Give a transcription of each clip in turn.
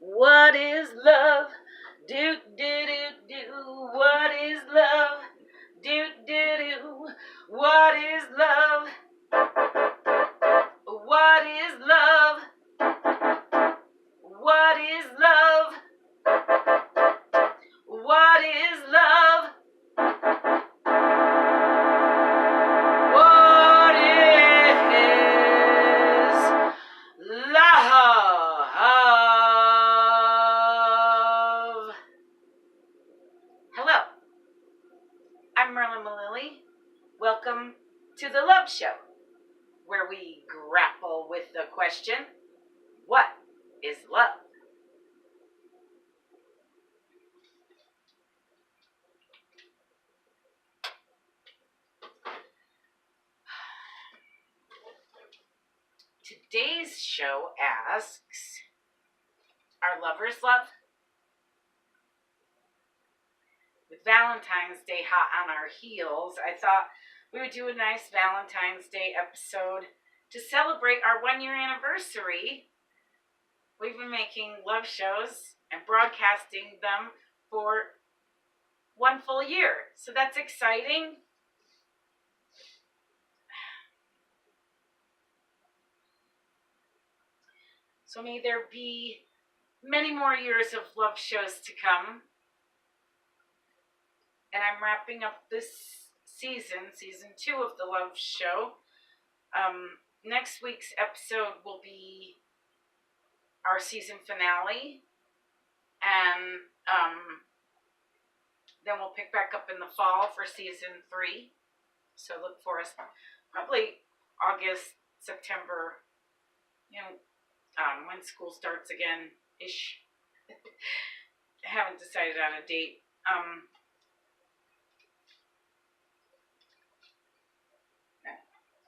What is love? Do do do do. What is love? Do do do. What is love? What is love? What is love? What is love? What is love? Hello, I'm Merlin Malilly. Welcome to the Love Show, where we grapple with the question, what is love? Today's show asks, are lovers love? With Valentine's Day hot on our heels, I thought we would do a nice Valentine's Day episode to celebrate our 1-year anniversary. We've been making love shows and broadcasting them for 1 full year. So that's exciting. So may there be many more years of love shows to come. And I'm wrapping up this season 2 of the Love Show. Next week's episode will be our season finale. And then we'll pick back up in the fall for season 3. So look for us probably August, September, when school starts again-ish. I haven't decided on a date.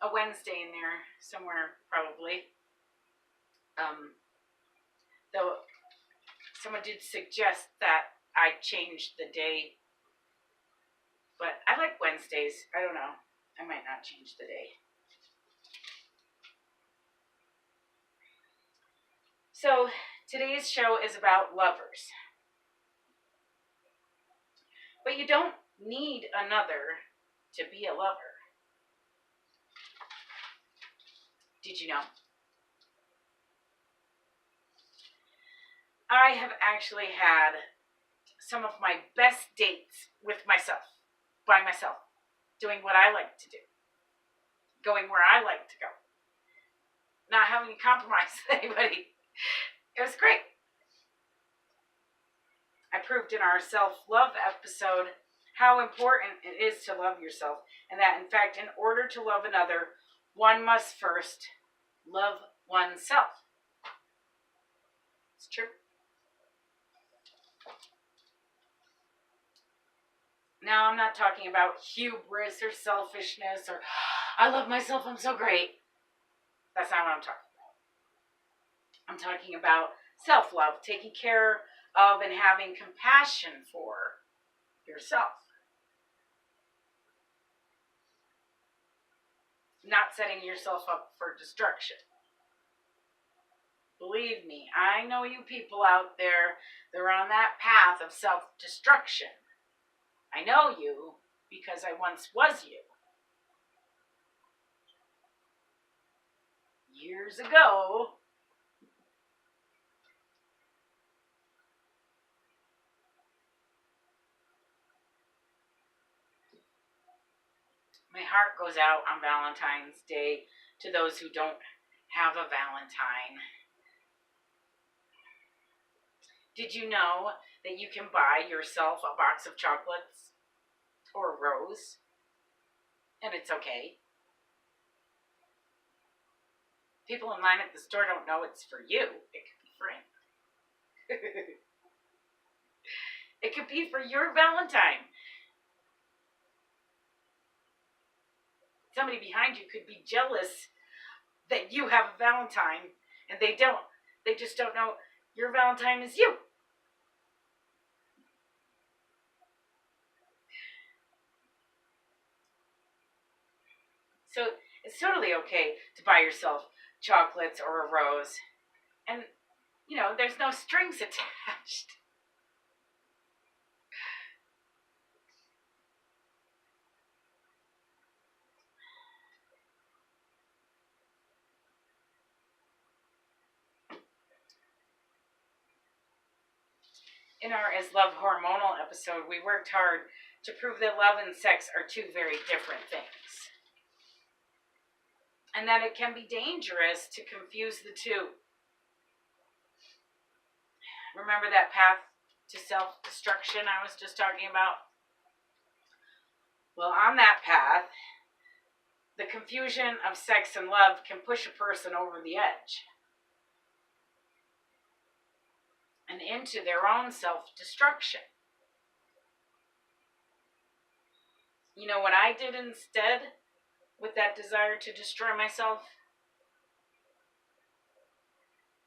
A Wednesday in there somewhere, probably. Though someone did suggest that I change the day. But I like Wednesdays. I don't know. I might not change the day. So today's show is about lovers. But you don't need another to be a lover. Did you know? I have actually had some of my best dates with myself, by myself, doing what I like to do, going where I like to go, not having to compromise with anybody. It was great. I proved in our self-love episode how important it is to love yourself, and that, in fact, in order to love another, one must first love oneself. It's true. Now, I'm not talking about hubris or selfishness or, I love myself, I'm so great. That's not what I'm talking about. I'm talking about self-love, taking care of and having compassion for yourself. Not setting yourself up for destruction. Believe me, I know you people out there that are on that path of self-destruction. I know you because I once was you. Years ago. My heart goes out on Valentine's Day to those who don't have a Valentine. Did you know that you can buy yourself a box of chocolates or a rose? And it's okay. People in line at the store don't know it's for you. It could be for him. It could be for your Valentine. Somebody behind you could be jealous that you have a Valentine and they don't. They just don't know your Valentine is you. So it's totally okay to buy yourself chocolates or a rose. And there's no strings attached. In our Is Love Hormonal episode, we worked hard to prove that love and sex are two very different things. And that it can be dangerous to confuse the two. Remember that path to self-destruction I was just talking about? Well, on that path, the confusion of sex and love can push a person over the edge and into their own self-destruction. You know what I did instead with that desire to destroy myself?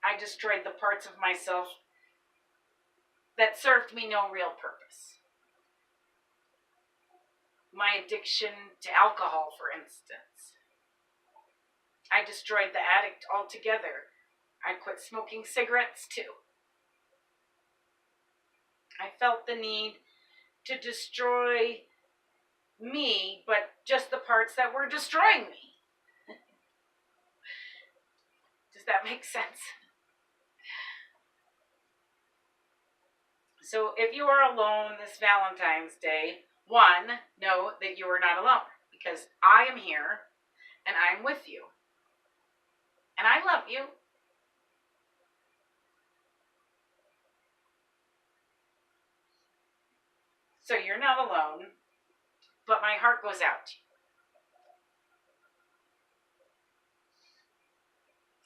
I destroyed the parts of myself that served me no real purpose. My addiction to alcohol, for instance. I destroyed the addict altogether. I quit smoking cigarettes too. I felt the need to destroy me, but just the parts that were destroying me. Does that make sense? So if you are alone this Valentine's Day, one, know that you are not alone, because I am here and I'm with you. And I love you. So you're not alone, but my heart goes out to you.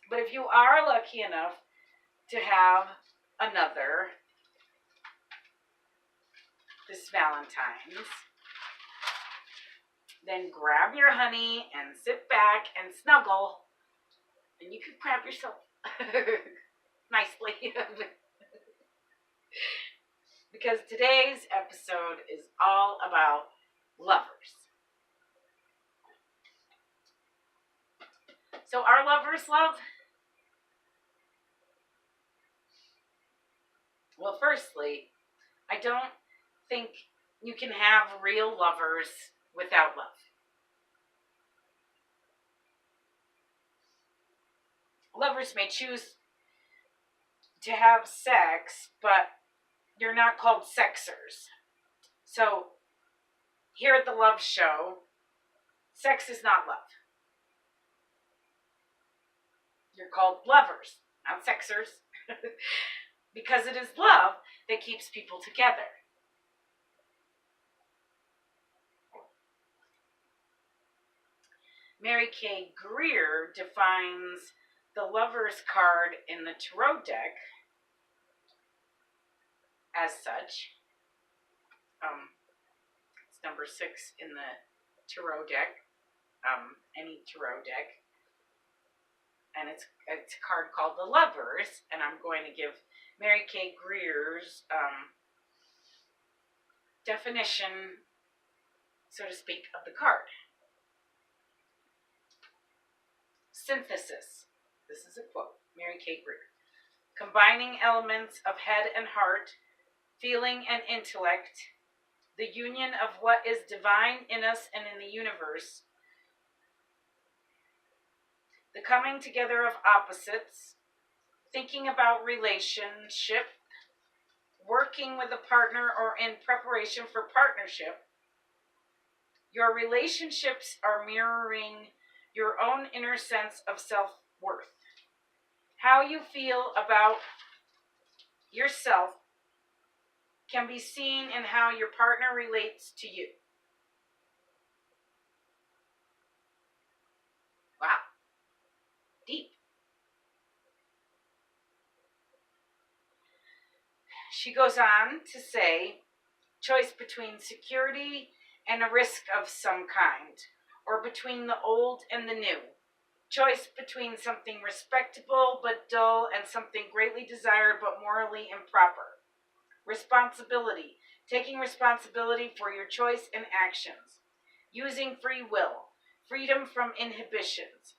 But if you are lucky enough to have another this Valentine's, then grab your honey and sit back and snuggle, and you can grab yourself nicely. Because today's episode is all about lovers. So are lovers love? Well, firstly, I don't think you can have real lovers without love. Lovers may choose to have sex, but you're not called sexers. So, here at the Love Show, sex is not love. You're called lovers, not sexers. Because it is love that keeps people together. Mary Kay Greer defines the Lover's card in the Tarot deck as such. It's number 6 in the Tarot deck, any Tarot deck. And it's a card called the Lovers, and I'm going to give Mary Kay Greer's definition, so to speak, of the card. Synthesis. This is a quote, Mary Kay Greer. Combining elements of head and heart, feeling and intellect, the union of what is divine in us and in the universe, the coming together of opposites, thinking about relationship, working with a partner or in preparation for partnership. Your relationships are mirroring your own inner sense of self-worth. How you feel about yourself can be seen in how your partner relates to you. Wow. Deep. She goes on to say, choice between security and a risk of some kind, or between the old and the new. Choice between something respectable but dull and something greatly desired but morally improper. Responsibility, taking responsibility for your choice and actions. Using free will, freedom from inhibitions.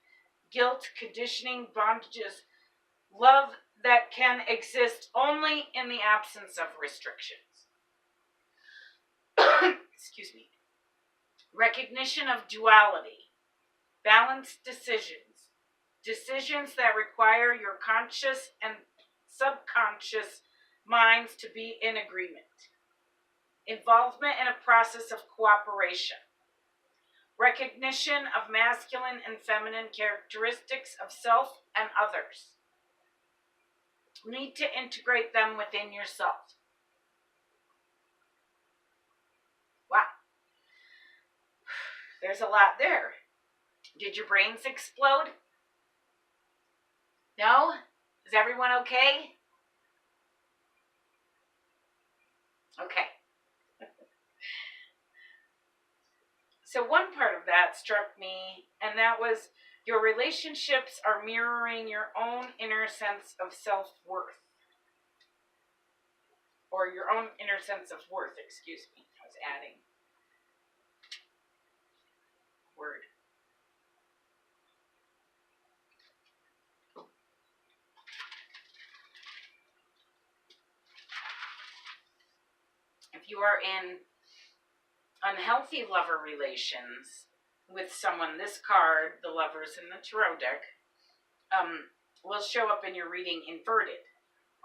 Guilt, conditioning, bondages. Love that can exist only in the absence of restrictions. Excuse me. Recognition of duality, balanced decisions, decisions that require your conscious and subconscious minds to be in agreement, involvement in a process of cooperation, recognition of masculine and feminine characteristics of self and others. You need to integrate them within yourself. Wow. There's a lot there. Did your brains explode? No? Is everyone okay? Okay. So one part of that struck me, and that was your relationships are mirroring your own inner sense of self-worth. Or your own inner sense of worth, excuse me. I was adding word. If you are in unhealthy lover relations with someone, this card, the Lovers in the Tarot deck, will show up in your reading inverted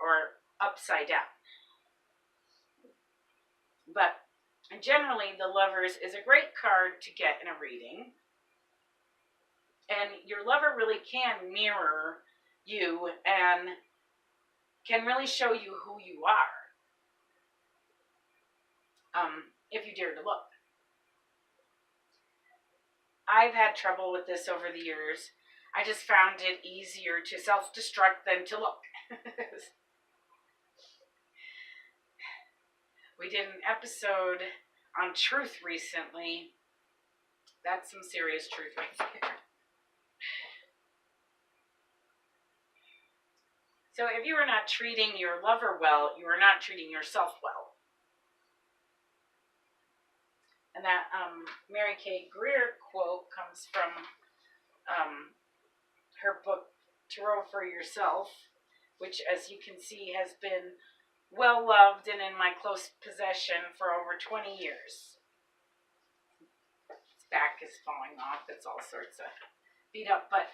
or upside down. But generally, the Lovers is a great card to get in a reading. And your lover really can mirror you and can really show you who you are. If you dare to look. I've had trouble with this over the years. I just found it easier to self-destruct than to look. We did an episode on truth recently. That's some serious truth right there. So if you are not treating your lover well, you are not treating yourself well. And that Mary Kay Greer quote comes from her book, Tarot for Yourself, which, as you can see, has been well loved and in my close possession for over 20 years. Its back is falling off. It's all sorts of beat up, but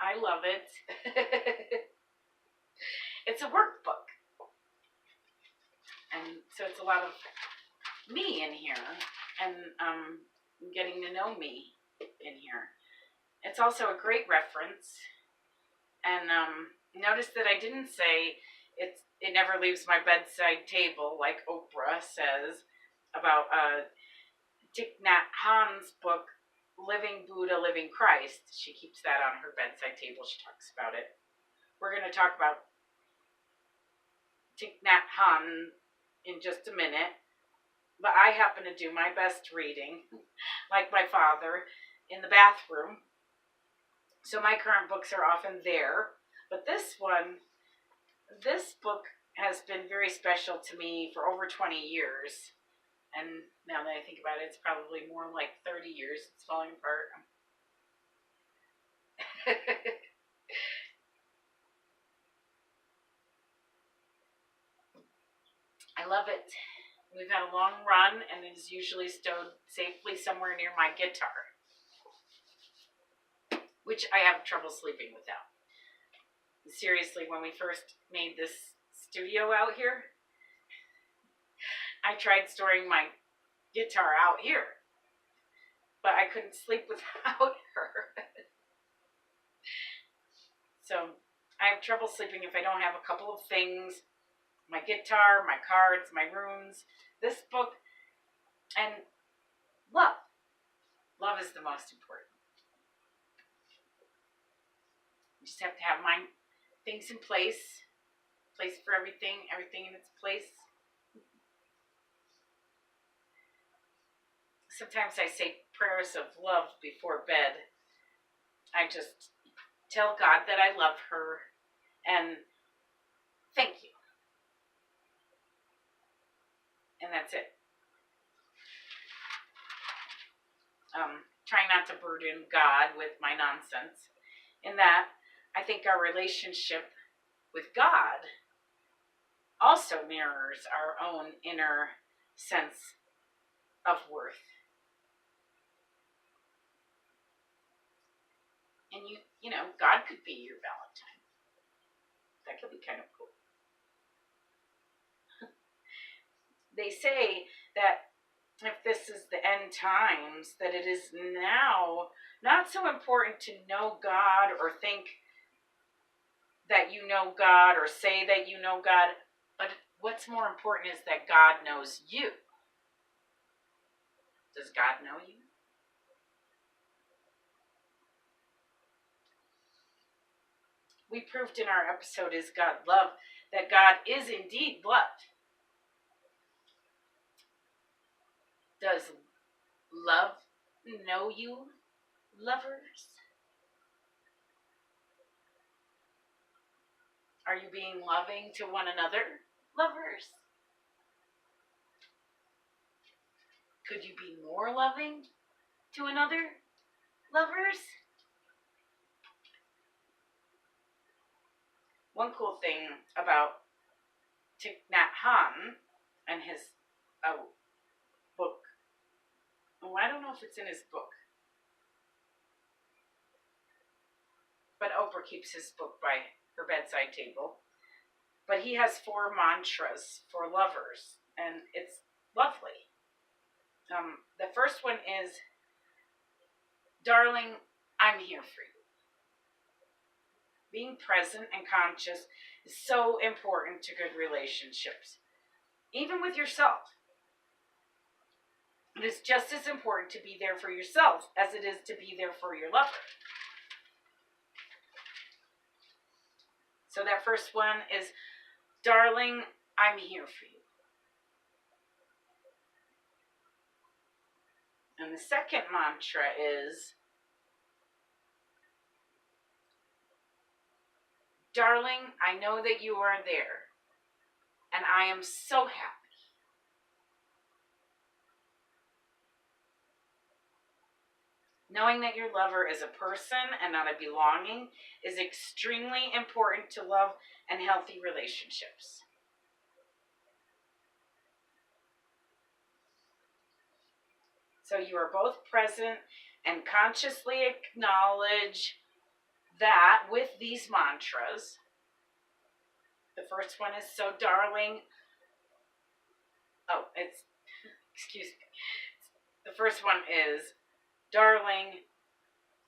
I love it. It's a workbook. And so it's a lot of me in here, and getting to know me in here. It's also a great reference, and notice that I didn't say it never leaves my bedside table like Oprah says about Thich Nhat Hanh's book, Living Buddha, Living Christ. She keeps that on her bedside table. She talks about it. We're going to talk about Thich Nhat Hanh in just a minute. But I happen to do my best reading, like my father, in the bathroom. So my current books are often there. But this book has been very special to me for over 20 years. And now that I think about it, it's probably more like 30 years. It's falling apart. I love it. We've had a long run, and it is usually stowed safely somewhere near my guitar, which I have trouble sleeping without. Seriously, when we first made this studio out here, I tried storing my guitar out here, but I couldn't sleep without her. So I have trouble sleeping if I don't have a couple of things: my guitar, my cards, my runes, this book, and love. Love is the most important. You just have to have my things in place for everything in its place. Sometimes I say prayers of love before bed. I just tell God that I love her and thank you. And that's it. Trying not to burden God with my nonsense. In that, I think our relationship with God also mirrors our own inner sense of worth. And you know, God could be your Valentine. That could be kind of cool. They say that if this is the end times, that it is now not so important to know God or think that you know God or say that you know God, but what's more important is that God knows you. Does God know you? We proved in our episode, Is God Love, that God is indeed love. Does love know you, lovers? Are you being loving to one another, lovers? Could you be more loving to another, lovers? One cool thing about Thich Nhat Hanh and his book, I don't know if it's in his book, but Oprah keeps his book by her bedside table. But he has 4 mantras for lovers, and it's lovely. The first one is, darling, I'm here for you. Being present and conscious is so important to good relationships, even with yourself. It is just as important to be there for yourself as it is to be there for your lover. So that first one is, darling, I'm here for you. And the second mantra is, darling, I know that you are there, and I am so happy. Knowing that your lover is a person and not a belonging is extremely important to love and healthy relationships. So you are both present and consciously acknowledge that with these mantras. The first one is, so darling. Excuse me. The first one is, darling,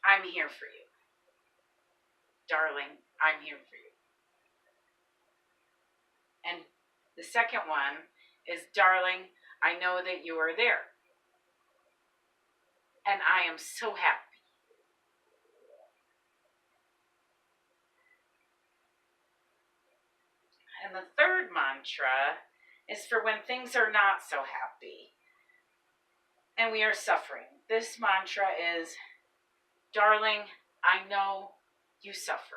I'm here for you. Darling, I'm here for you. And the second one is, darling, I know that you are there. And I am so happy. And the third mantra is for when things are not so happy and we are suffering. This mantra is, darling, I know you suffer.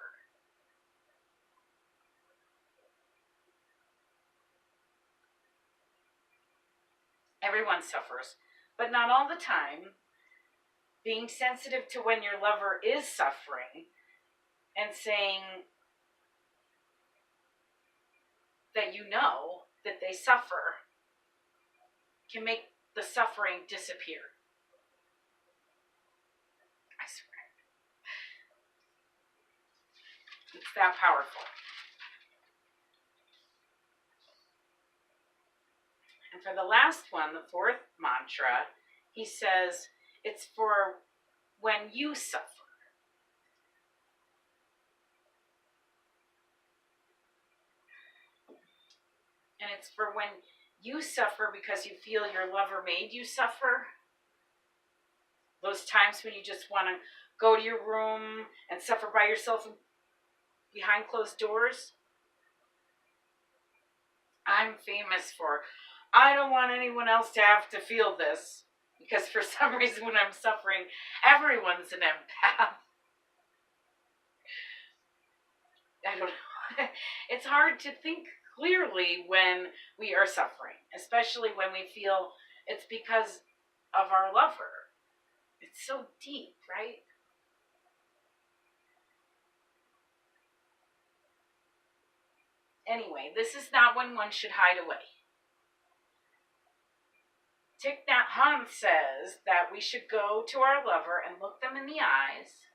Everyone suffers, but not all the time. Being sensitive to when your lover is suffering and saying that you know that they suffer can make the suffering disappear. I swear. It's that powerful. And for the last one, the fourth mantra, he says, it's for when you suffer. And it's for when you suffer because you feel your lover made you suffer. Those times when you just want to go to your room and suffer by yourself behind closed doors. I'm famous for, I don't want anyone else to have to feel this. Because for some reason when I'm suffering, everyone's an empath. I don't know. It's hard to think clearly when we are suffering, especially when we feel it's because of our lover. It's so deep, right? Anyway, this is not when one should hide away. Thich Nhat Hanh says that we should go to our lover and look them in the eyes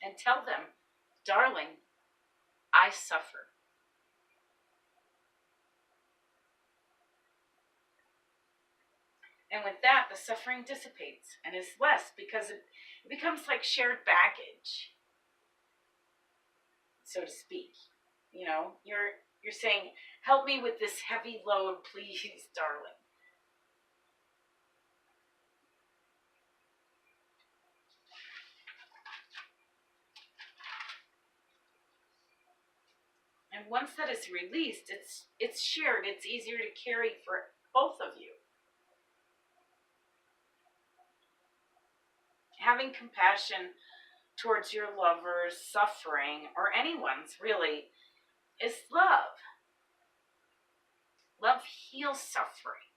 and tell them, darling, I suffer. And with that, the suffering dissipates and is less because it becomes like shared baggage, so to speak. You know, you're saying, help me with this heavy load, please, darling. And once that is released, it's shared. It's easier to carry for both of you. Having compassion towards your lover's suffering, or anyone's really, is love. Love heals suffering.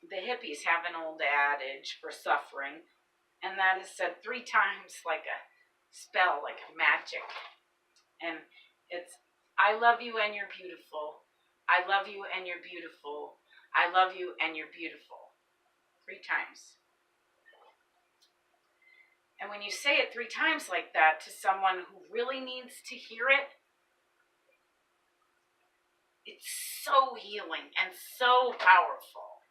The hippies have an old adage for suffering, and that is said 3 times like a spell, like a magic. And it's, I love you and you're beautiful. I love you and you're beautiful. I love you and you're beautiful. 3 times. And when you say it 3 times like that to someone who really needs to hear it, it's so healing and so powerful.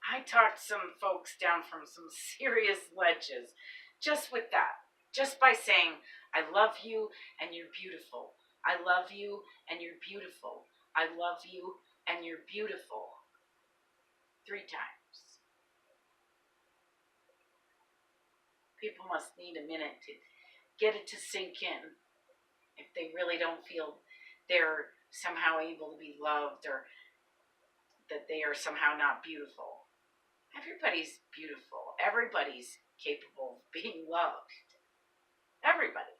I talked some folks down from some serious ledges just with that. Just by saying, I love you and you're beautiful. I love you and you're beautiful. I love you and you're beautiful. 3 times. People must need a minute to get it to sink in if they really don't feel they're somehow able to be loved or that they are somehow not beautiful. Everybody's beautiful. Everybody's capable of being loved. Everybody.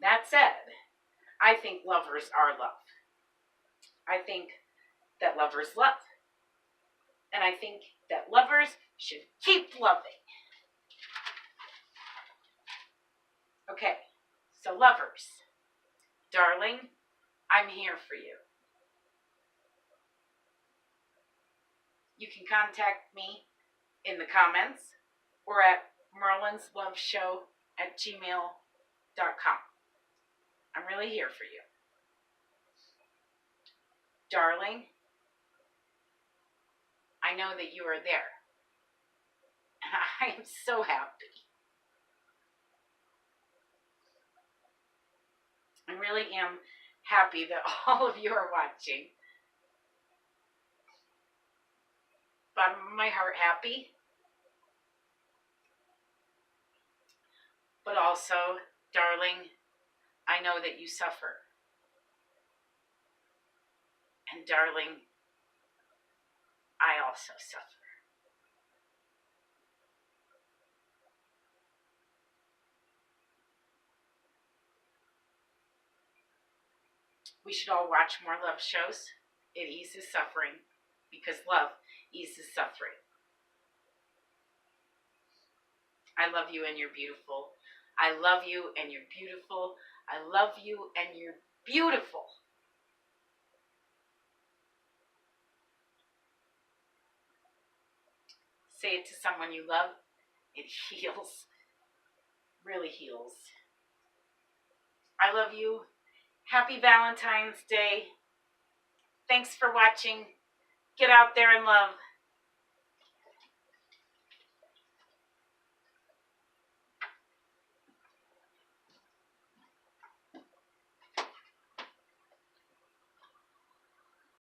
That said, I think lovers are love. I think that lovers love. And I think that lovers should keep loving. Okay, so lovers, darling, I'm here for you. You can contact me in the comments or at merlinsloveshow@gmail.com. I'm really here for you. Darling, I know that you are there. And I am so happy. I really am happy that all of you are watching. Bottom of my heart happy. But also, darling, I know that you suffer. And darling, I also suffer. We should all watch more love shows. It eases suffering because love eases suffering. I love you and you're beautiful. I love you and you're beautiful. I love you and you're beautiful. Say it to someone you love. It heals. Really heals. I love you. Happy Valentine's Day. Thanks for watching. Get out there and love.